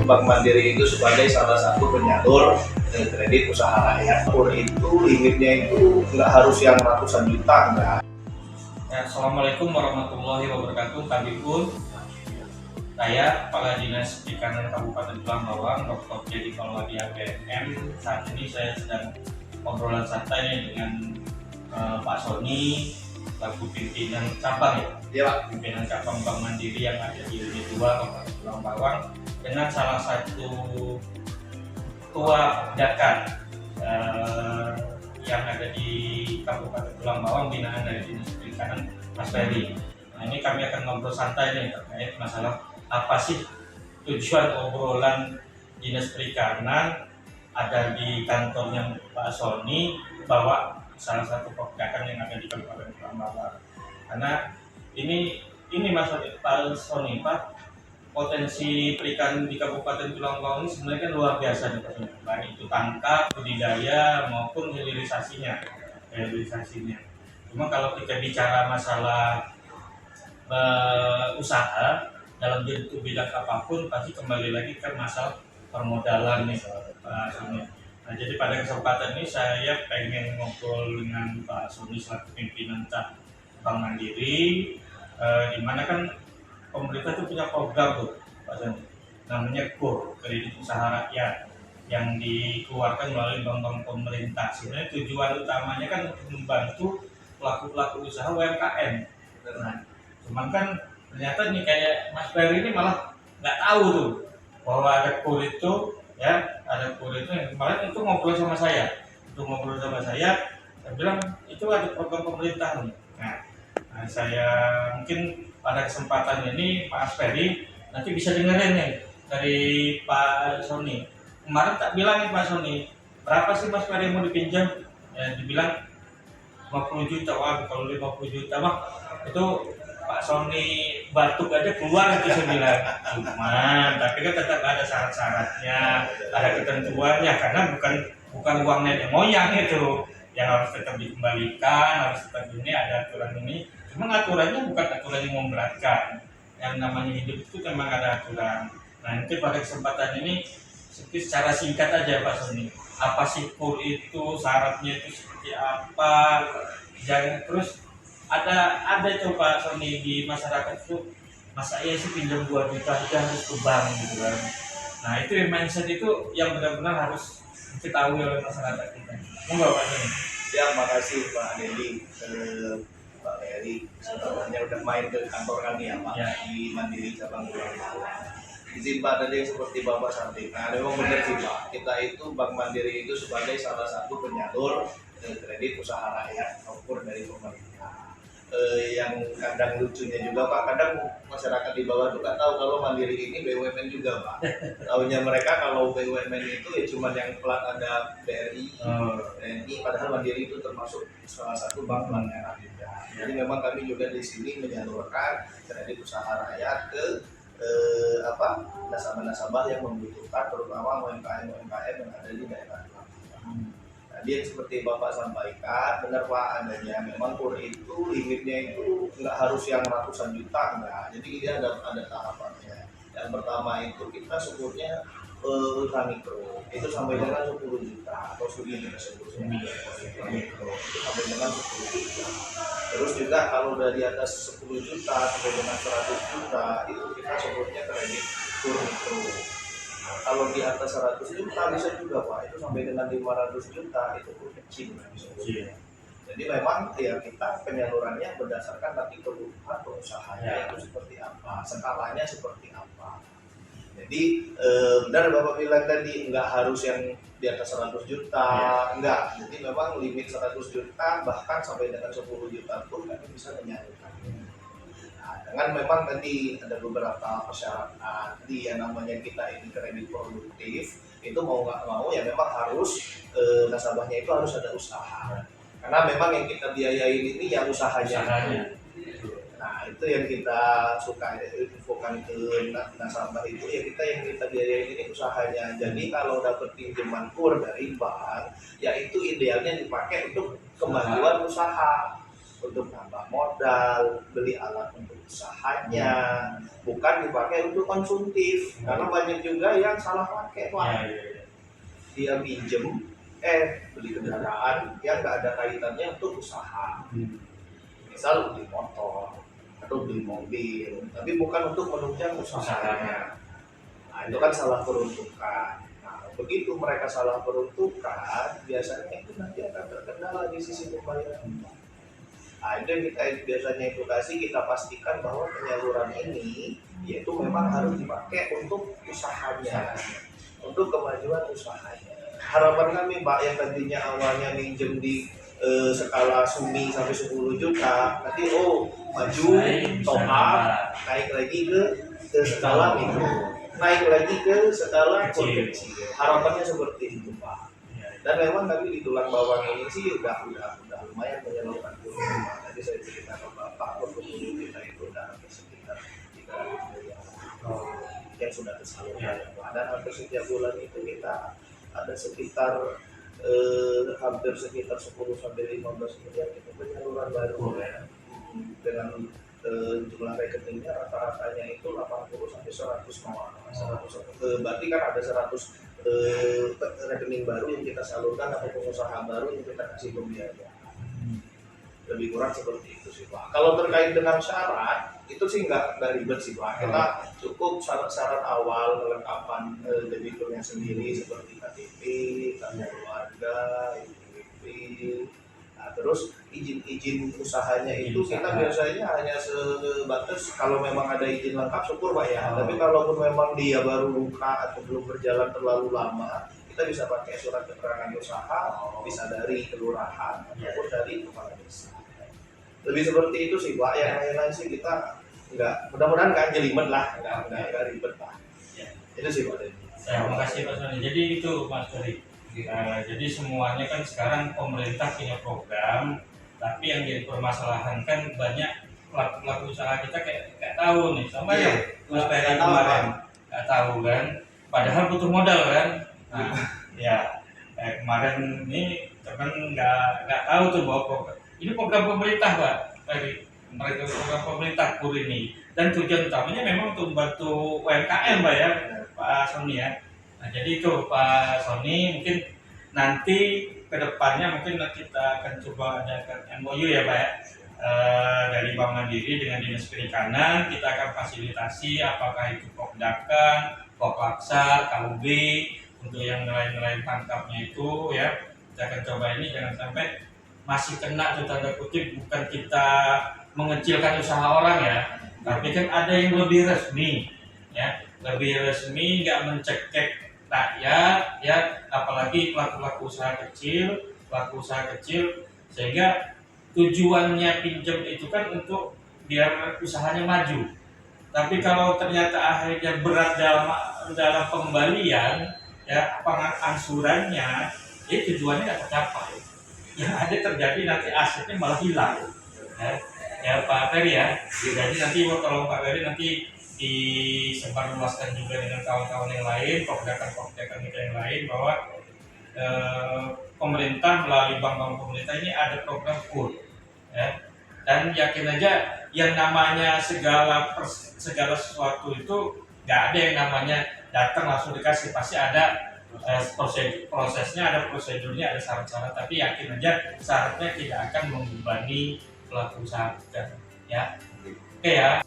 Bank Mandiri itu sebagai salah satu penyalur kredit usaha rakyat. KUR itu limitnya itu nggak harus yang ratusan juta, enggak. Ya, Assalamualaikum warahmatullahi wabarakatuh. Kami pun saya Kepala Dinas Perikanan Kabupaten Tulang Bawang, Dr. Jadi Kalwadi APM. Saat ini saya sedang obrolan santai dengan Pak Sony, selaku pimpinan cabang pimpinan cabang Bank Mandiri yang ada di unit 2 Kabupaten Tulang Bawang, dengan salah satu ketua Dakan yang ada di Kabupaten Tulang Bawang, binaan dari Dinas Perikanan, Mas Ferry. Nah, ini kami akan ngobrol santai nih terkait masalah apa sih tujuan obrolan Dinas Perikanan ada di kantornya Pak Sony, bahwa salah satu Dakan yang ada di Kabupaten Tulang Bawang. Karena ini Pak Sony, Pak, potensi perikanan di Kabupaten Tulang Bawang ini sebenarnya kan luar biasa nih Pak Sony. Baik itu tangkap, budidaya maupun hilirisasinya. Cuma kalau kita bicara masalah usaha dalam bentuk bidang apapun, pasti kembali lagi ke masalah permodalan nih Pak Sony. Nah, jadi pada kesempatan ini saya pengen ngobrol dengan Pak Sony selaku pimpinan Bank Mandiri, di mana kan pemerintah itu punya program tuh Pak Sony, namanya KUR, kredit usaha rakyat, yang dikeluarkan melalui bank-bank pemerintah. Sebenarnya tujuan utamanya kan untuk membantu pelaku-pelaku usaha UMKM. Nah, cuman kan ternyata nih kayak Mas Ferry ini malah nggak tahu tuh bahwa ada KUR itu, ada KUR itu. Yang kemarin itu ngobrol sama saya, saya bilang itu ada program pemerintah nih. Nah, saya mungkin pada kesempatan ini Pak Ferry nanti bisa dengerin nih dari Pak Sony. Kemarin tak bilang nih Pak Sony, berapa sih Mas Ferry mau dipinjam? Ya, dibilang 50 juta. Wah, kalau 50 juta mah itu Pak Sony batuk aja keluar itu sembilan. Cuman tapi kan tetap ada syarat-syaratnya, ada ketentuannya, karena bukan uang nenek moyang itu yang harus tetap dikembalikan, harus tetap ini, ada aturan ini. Cuma aturannya bukan aturan yang memberatkan. Yang namanya hidup itu memang ada aturan. Nah, nanti pada kesempatan ini secara singkat aja Pak Sony, apa sih KUR itu, syaratnya itu seperti apa, jangan terus ada itu Pak Sony di masyarakat itu, masa iya sih pinjam 2 juta aja harus ke bank gitu kan. Nah, itu mindset itu yang benar-benar harus diketahui oleh masyarakat kita. Monggo Pak Sony. Siap, makasih Pak Dedi, Pak Ferry sebenarnya udah main ke kantor kami ya Pak, di Mandiri cabang Tulang Bawang. Izin Pak, tadi seperti Bapak sampaikan, memang benar sih Pak, kita itu Bank Mandiri itu sebagai salah satu penyalur kredit usaha rakyat maupun dari pemerintah. Yang kadang lucunya juga Pak, kadang masyarakat di bawah tuh nggak tahu kalau Mandiri ini BUMN juga Pak. Taunya mereka kalau BUMN itu ya cuma yang plat ada BRI, TNI, padahal Mandiri itu termasuk salah satu bank merah juga. Jadi memang kami juga di sini menyalurkan kredit usaha rakyat ke nasabah-nasabah yang membutuhkan, terutama UMKM yang ada di daerah. Tadi yang seperti Bapak sampaikan, benar Pak, adanya memang KUR itu limitnya itu nggak harus yang ratusan juta, enggak. Jadi dia ada tahapannya. Yang pertama itu kita sebutnya ultra mikro, itu sampai dengan 10 juta atau sumi kita sebut mikro, itu sampai dengan 10 juta. Terus juga kalau dari atas 10 juta sampai dengan 100 juta itu kita sebutnya kredit KUR mikro. Kalau di atas 100 juta bisa juga Pak, itu sampai dengan 500 juta itu pun kecil. Jadi memang ya kita penyalurannya berdasarkan nanti kebutuhan pengusahanya itu seperti apa, skalanya seperti apa. Jadi benar Bapak bilang tadi, nggak harus yang di atas 100 juta, enggak. Jadi memang limit 100 juta bahkan sampai dengan 10 juta pun kami bisa menyalurkan. Dengan memang tadi ada beberapa persyaratan, yang namanya kita ini kredit produktif, itu mau nggak mau ya memang harus nasabahnya itu harus ada usaha, karena memang yang kita biayain ini yang usahanya. Nah, itu yang kita suka infokan ke nasabah itu, ya yang kita biayain ini usahanya. Jadi kalau dapat pinjaman KUR dari bank, ya itu idealnya dipakai untuk kemajuan usaha, untuk nambah modal, beli alat untuk usahanya, bukan dipakai untuk konsumtif. Karena banyak juga yang salah pakai Pak. Dia pinjem beli kendaraan yang nggak ada kaitannya untuk usaha. Misal beli motor atau beli mobil, tapi bukan untuk menunjang usahanya. Nah, itu kan salah peruntukan. Nah, begitu mereka salah peruntukan, biasanya itu nanti akan terkendala di sisi pembayaran. Nah, itu yang kita biasanya edukasi, kita pastikan bahwa penyaluran ini yaitu memang harus dipakai untuk usahanya, untuk kemajuan usahanya. Harapan kami Pak, yang tadinya awalnya minjem di skala SUMI sampai 10 juta, nanti maju top up, naik lagi ke skala mikro, naik lagi ke skala kecil. Harapannya seperti itu Pak. Dan memang tadi di tulang bawang ini sih udah lumayan menyalurkan kurang. Tadi saya cerita ke Bapak, portfolio kita itu udah sekitar 300 miliar yang sudah tersalurkan. Dan hampir setiap bulan itu kita ada sekitar hampir sekitar 10 sampai 15 miliar itu penyaluran baru ya. Dengan jumlah rekeningnya rata-ratanya itu 80 sampai 100 berarti kan ada 100 rekening baru yang kita salurkan atau pengusaha baru yang kita kasih pembiayaan. Lebih kurang seperti itu sih Pak. Kalau terkait dengan syarat itu sih nggak ribet sih Pak. Kita cukup syarat-syarat awal kelengkapan debiturnya sendiri seperti KTP, kartu keluarga, IPP. Nah, terus izin usahanya itu kita biasanya hanya sebatas kalau memang ada izin lengkap syukur Pak ya. Tapi kalaupun memang dia baru buka atau belum berjalan terlalu lama, kita bisa pakai surat keterangan usaha, bisa dari kelurahan ataupun dari kepala desa. Lebih seperti itu sih Pak. Yang lain-lain sih kita nggak, mudah-mudahan nggak jelimet lah, nggak ribet Pak. Itu sih Pak. Terima kasih Pak Sony. Jadi itu Mas Ferry. Jadi semuanya kan sekarang pemerintah punya program, tapi yang jadi permasalahan kan banyak pelaku usaha kita kayak tahu nih, sama ya Mas Ferry kemarin nggak tahu kan, padahal butuh modal kan. Nah, ya kemarin ini teman nggak tahu tuh bahwa ini program pemerintah Pak Ferry, program pemerintah KUR ini, dan tujuan utamanya memang untuk membantu UMKM Pak ya Pak Sony ya. Nah, jadi itu Pak Sony, mungkin nanti kedepannya mungkin kita akan coba adakan MOU ya Pak ya, dari Bank Mandiri dengan Dinas Perikanan. Kita akan fasilitasi apakah itu Pokdakan, Poklaksar, KUB untuk yang nelayan-nelayan tangkapnya itu ya. Kita akan coba ini jangan sampai masih kena tuh tanda kutip, bukan kita mengecilkan usaha orang ya, tapi kan ada yang lebih resmi ya, lebih resmi, nggak mencekek rakyat ya, apalagi pelaku usaha kecil, sehingga tujuannya pinjam itu kan untuk biar usahanya maju. Tapi kalau ternyata akhirnya berat dalam pembalian ya, angsurannya, tujuannya nggak tercapai. Yang ada terjadi nanti asetnya malah hilang. Ya Pak Ferry ya. Jadi nanti kalau Pak Ferry nanti disebarluaskan juga dengan kawan-kawan yang lain, pokdakan kita yang lain, bahwa pemerintah melalui bank-bank pemerintah ini ada program KUR ya. Dan yakin aja yang namanya segala sesuatu itu nggak ada yang namanya datang langsung dikasih, pasti ada prosesnya, ada prosedurnya, ada syarat-syarat, tapi yakin aja syaratnya tidak akan membebani pelaku usaha kita ya. Oke ya.